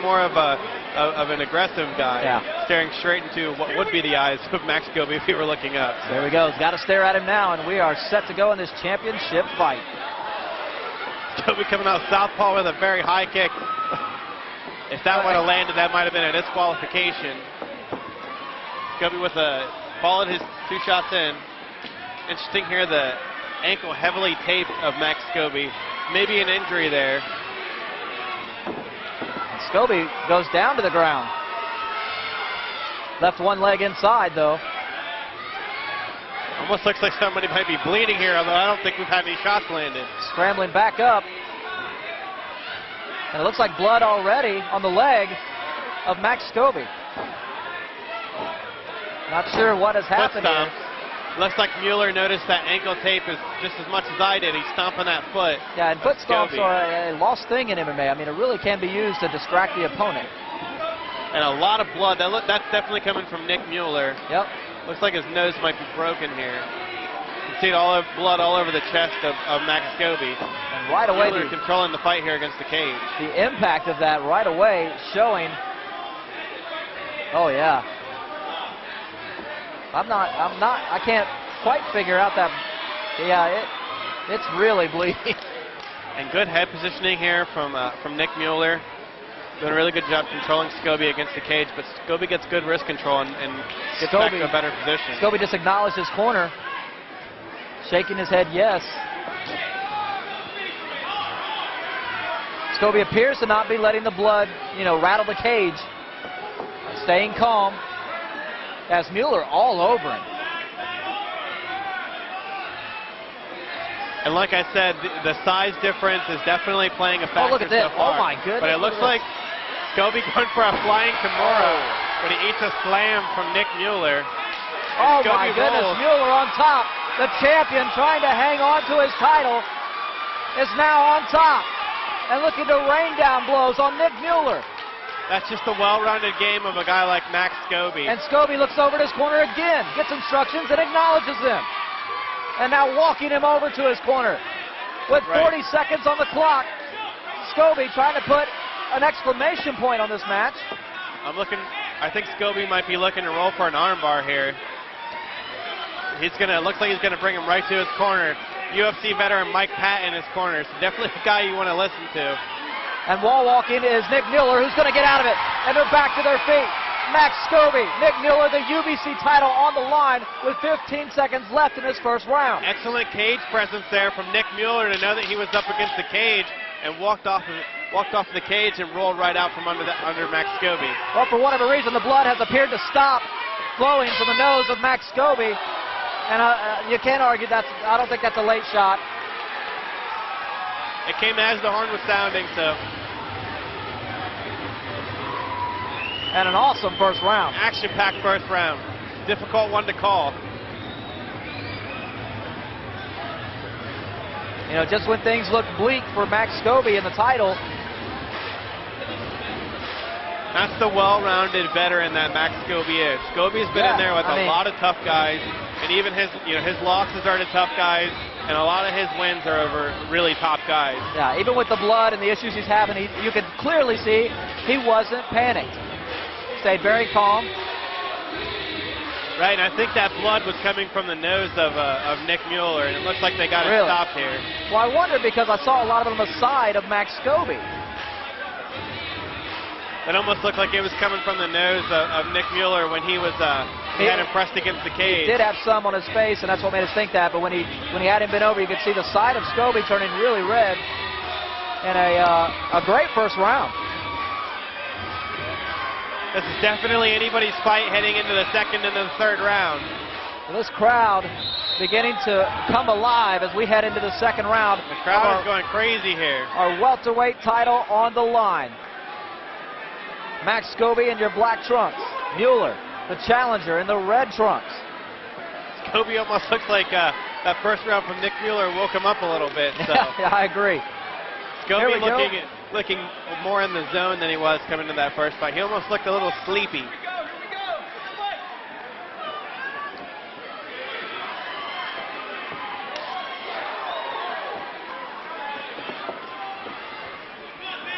more of an aggressive guy, staring straight into what would be the eyes of Max Scoby if he were looking up. So. There we go. He's got to stare at him now, and we are set to go in this championship fight. Scoby coming out southpaw with a very high kick. If that would have landed, that might have been a disqualification. Scoby with followed his 2 shots in. Interesting here, the ankle heavily taped of Max Scoby. Maybe an injury there. And Scoby goes down to the ground. Left one leg inside, though. Almost looks like somebody might be bleeding here, although I don't think we've had any shots landed. Scrambling back up. And it looks like blood already on the leg of Max Scoby. Not sure what has happened here. Looks like Mueller noticed that ankle tape is just as much as I did. He's stomping that foot. Yeah, and foot stomps are a lost thing in MMA. I mean, it really can be used to distract the opponent. And a lot of blood. That's definitely coming from Nick Mueller. Yep. Looks like his nose might be broken here. You can see blood all over the chest of Max Scoby. And right away, Mueller controlling the fight here against the cage. The impact of that right away showing. Oh yeah. I can't quite figure out that. Yeah, it's really bleeding. And good head positioning here from Nick Mueller. Doing a really good job controlling Scoby against the cage, but Scoby gets good wrist control and gets back to a better position. Scoby just acknowledged his corner, shaking his head yes. Scoby appears to not be letting the blood, rattle the cage. Staying calm. As Mueller all over him. And like I said, the size difference is definitely playing a factor. Oh, look at this. So far. Oh, my goodness. But it looks like Scoby going for a flying Kimura when he eats a slam from Nick Mueller. Oh, my goodness. Mueller on top. The champion trying to hang on to his title is now on top. And looking to rain down blows on Nick Mueller. That's just a well-rounded game of a guy like Max Scoby. And Scoby looks over at his corner again, gets instructions and acknowledges them. And now walking him over to his corner. With 40 seconds on the clock, Scoby trying to put an exclamation point on this match. I think Scoby might be looking to roll for an armbar here. Looks like he's gonna bring him right to his corner. UFC veteran Mike Pat in his corner, so definitely a guy you want to listen to. And wall walking is Nick Mueller, who's going to get out of it. And they're back to their feet. Max Scoby, Nick Mueller, the UVC title on the line with 15 seconds left in his first round. Excellent cage presence there from Nick Mueller to know that he was up against the cage and walked off the cage and rolled right out from under Max Scoby. Well, for whatever reason, the blood has appeared to stop flowing from the nose of Max Scoby. And you can't argue I don't think that's a late shot. It came as the horn was sounding, so. And an awesome first round. Action-packed first round. Difficult one to call. Just when things look bleak for Max Scoby in the title. That's the well-rounded veteran that Max Scoby is. Scoby's been in there with a lot of tough guys, and even his losses are to tough guys, and a lot of his wins are over really top guys. Yeah, even with the blood and the issues he's having, you could clearly see he wasn't panicked. Stayed very calm. Right, and I think that blood was coming from the nose of Nick Mueller, and it looks like they got it stopped here. Well, I wonder because I saw a lot of it on the side of Max Scoby. It almost looked like it was coming from the nose of Nick Mueller when he had him pressed against the cage. He did have some on his face, and that's what made us think that. But when he had him bent over, you could see the side of Scoby turning really red. And a great first round. This is definitely anybody's fight heading into the second and the third round. Well, this crowd beginning to come alive as we head into the second round. The crowd is going crazy here. Our welterweight title on the line. Max Scoby in your black trunks. Mueller, the challenger, in the red trunks. Scoby almost looks like that first round from Nick Mueller woke him up a little bit. So. Yeah, I agree. Scoby looking more in the zone than he was coming to that first fight. He almost looked a little sleepy.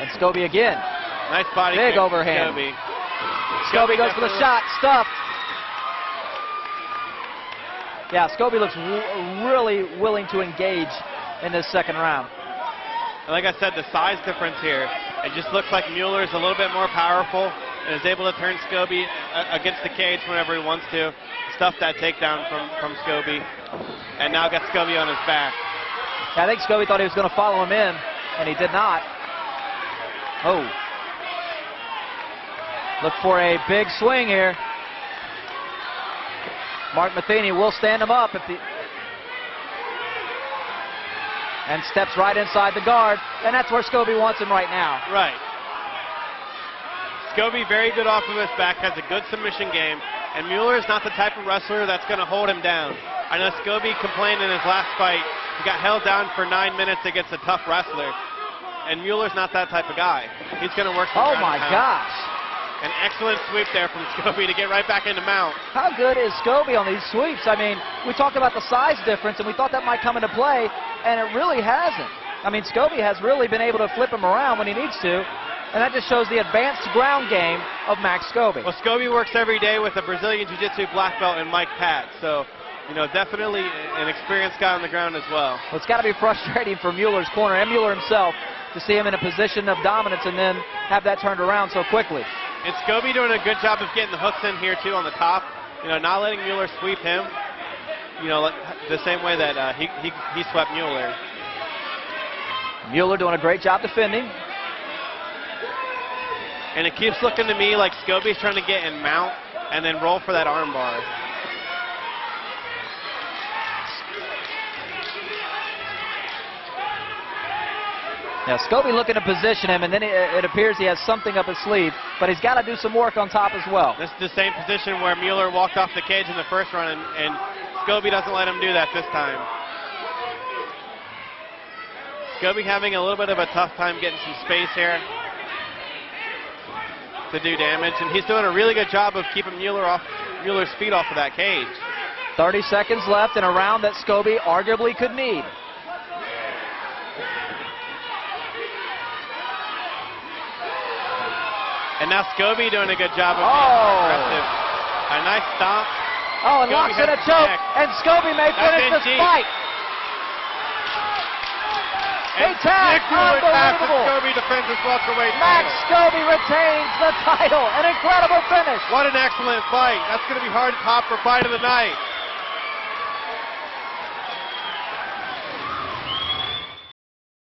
And Scoby again. Nice body Big kick from overhand. Scoby. Scoby goes for the shot, stuffed. Yeah, Scoby looks really willing to engage in this second round. And like I said, the size difference here, it just looks like Mueller is a little bit more powerful and is able to turn Scoby against the cage whenever he wants to. Stuff that takedown from Scoby, and now got Scoby on his back. I think Scoby thought he was going to follow him in, and he did not. Oh. Look for a big swing here. Mark Matheny will stand him up if the... and steps right inside the guard, and that's where Scoby wants him right now. Right. Scoby very good off of his back, has a good submission game, and Mueller is not the type of wrestler that's going to hold him down. I know Scoby complained in his last fight, he got held down for 9 minutes against a tough wrestler, and Mueller's not that type of guy. He's going to work some Oh ground my and pound. gosh. An excellent sweep there from Scoby to get right back into mount. How good is Scoby on these sweeps? I mean, we talked about the size difference, and we thought that might come into play, and it really hasn't. I mean, Scoby has really been able to flip him around when he needs to, and that just shows the advanced ground game of Max Scoby. Well, Scoby works every day with a Brazilian Jiu-Jitsu black belt and Mike Pat, so, you know, definitely an experienced guy on the ground as well. Well, it's got to be frustrating for Mueller's corner and Mueller himself to see him in a position of dominance and then have that turned around so quickly. And Scoby doing a good job of getting the hooks in here, too, on the top. You know, not letting Mueller sweep him, you know, the same way that he swept Mueller. Mueller doing a great job defending. And it keeps looking to me like Scoby's trying to get in mount and then roll for that arm bar. Now, Scoby looking to position him, and then it appears he has something up his sleeve, but he's got to do some work on top as well. This is the same position where Mueller walked off the cage in the first run, and Scoby doesn't let him do that this time. Scoby having a little bit of a tough time getting some space here to do damage, and he's doing a really good job of keeping Mueller's feet off of that cage. 30 seconds left in a round that Scoby arguably could need. And now Scoby doing a good job of being aggressive. A nice stomp. Oh, and locks in a choke, and Scoby may finish this fight. A tag, unbelievable. Scoby defends his welterweight Max title. Scoby retains the title. An incredible finish. What an excellent fight. That's going to be hard to top for fight of the night.